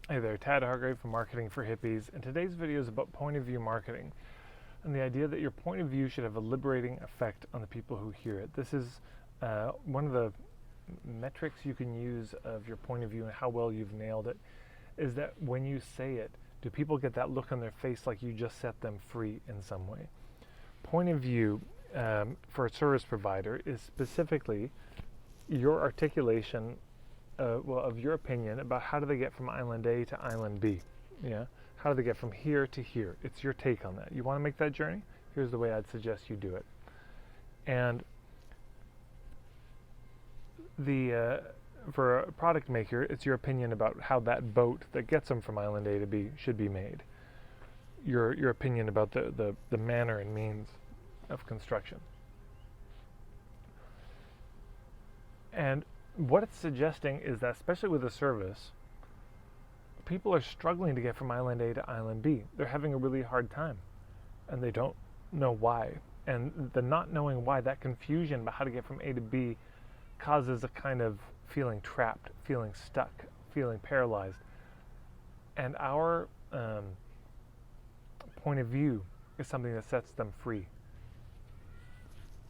Hey there, Tad Hargrave from Marketing for Hippies, and today's video is about point of view marketing and the idea that your point of view should have a liberating effect on the people who hear it. This is one of the metrics you can use of your point of view and how well you've nailed it, is that when you say it, do people get that look on their face like you just set them free in some way? Point of view for a service provider is specifically your articulation of your opinion about how do they get from island A to island B. Yeah, how do they get from here to here? It's your take on that. You want to make that journey? Here's the way I'd suggest you do it. And for a product maker, it's your opinion about how that boat that gets them from island A to B should be made. Your opinion about the manner and means of construction. And what it's suggesting is that, especially with a service, people are struggling to get from island A to island B. They're having a really hard time, and they don't know why. And the not knowing why, that confusion about how to get from A to B, causes a kind of feeling trapped, feeling stuck, feeling paralyzed. And our point of view is something that sets them free.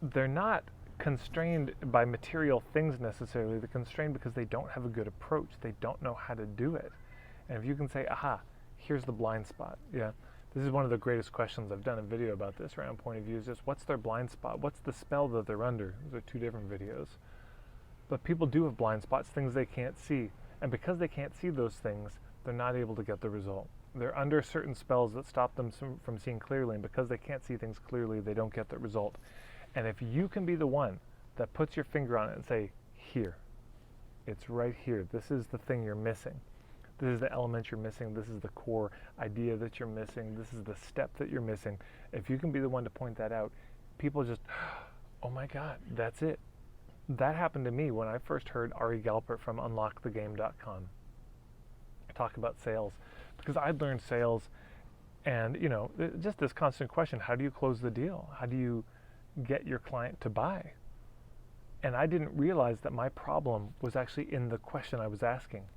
They're not constrained by material things necessarily. They're constrained because they don't have a good approach. They don't know how to do it. And if you can say, aha, here's the blind spot. Yeah, this is one of the greatest questions. I've done a video about this around point of view, is just what's their blind spot? What's the spell that they're under? Those are two different videos. But people do have blind spots, things they can't see. And because they can't see those things, they're not able to get the result. They're under certain spells that stop them from seeing clearly, and because they can't see things clearly, they don't get the result. And if you can be the one that puts your finger on it and say, here, it's right here. This is the thing you're missing. This is the element you're missing. This is the core idea that you're missing. This is the step that you're missing. If you can be the one to point that out, people just, oh my God, that's it. That happened to me when I first heard Ari Galpert from unlockthegame.com talk about sales, because I'd learned sales and, just this constant question, how do you close the deal? How do you get your client to buy? And I didn't realize that my problem was actually in the question I was asking.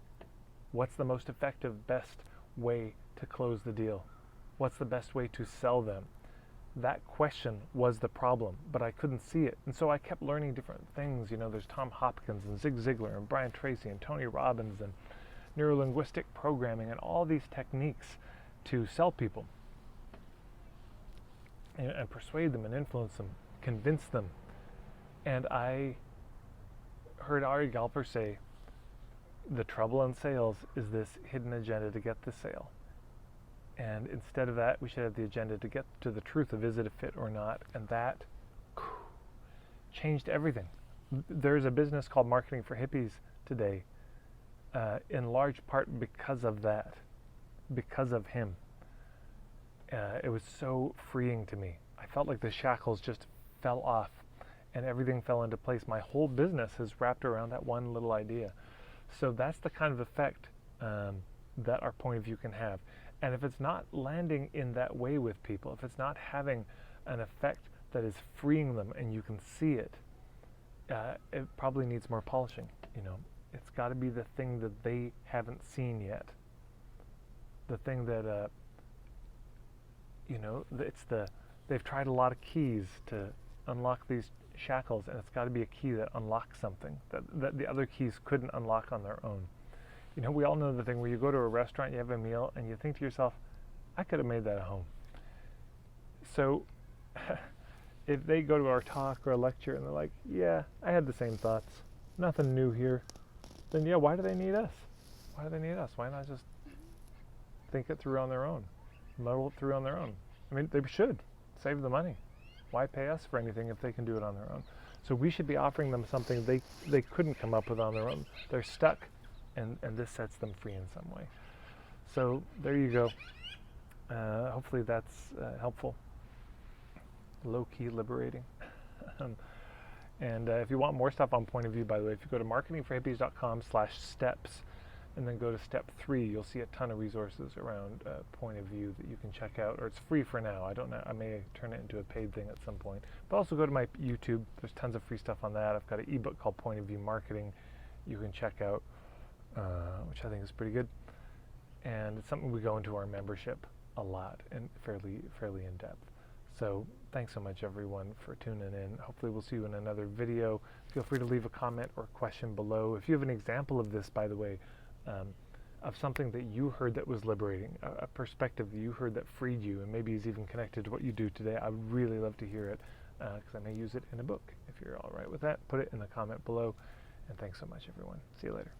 What's the most effective, best way to close the deal? What's the best way to sell them? That question was the problem, but I couldn't see it. And so I kept learning different things. There's Tom Hopkins and Zig Ziglar and Brian Tracy and Tony Robbins and neurolinguistic programming and all these techniques to sell people and persuade them and influence them, convince them. And I heard Ari Galper say, the trouble in sales is this hidden agenda to get the sale. And instead of that, we should have the agenda to get to the truth of is it a fit or not. And that changed everything. There's a business called Marketing for Hippies today, in large part because of that, because of him. It was so freeing to me. I felt like the shackles just fell off and everything fell into place. My whole business is wrapped around that one little idea. So that's the kind of effect that our point of view can have. And if it's not landing in that way with people, if it's not having an effect that is freeing them and you can see it, it probably needs more polishing. It's got to be the thing that they haven't seen yet. The thing that, they've tried a lot of keys to unlock these shackles, and it's got to be a key that unlocks something that the other keys couldn't unlock on their own. We all know the thing where you go to a restaurant, you have a meal, and you think to yourself, I could have made that at home. So if they go to our talk or a lecture and they're like, yeah, I had the same thoughts, nothing new here, then yeah, why do they need us? Why do they need us? Why not just think it through on their own, muddle it through on their own? I mean, they should save the money. Why pay us for anything if they can do it on their own? So we should be offering them something they couldn't come up with on their own. They're stuck, and this sets them free in some way. So there you go. Hopefully that's helpful. Low-key liberating. And if you want more stuff on point of view, by the way, if you go to marketingforhippies.com/steps and then go to step 3, you'll see a ton of resources around point of view that you can check out, or it's free for now. I don't know, I may turn it into a paid thing at some point. But also go to my YouTube. There's tons of free stuff on that. I've got an ebook called Point of View Marketing you can check out, which I think is pretty good. and it's something we go into our membership a lot and fairly in depth. So thanks so much everyone for tuning in. Hopefully we'll see you in another video. Feel free to leave a comment or a question below. If you have an example of this, by the way, of something that you heard that was liberating, a perspective that you heard that freed you and maybe is even connected to what you do today, I would really love to hear it, because I may use it in a book. If you're all right with that, put it in the comment below. And thanks so much everyone. See you later.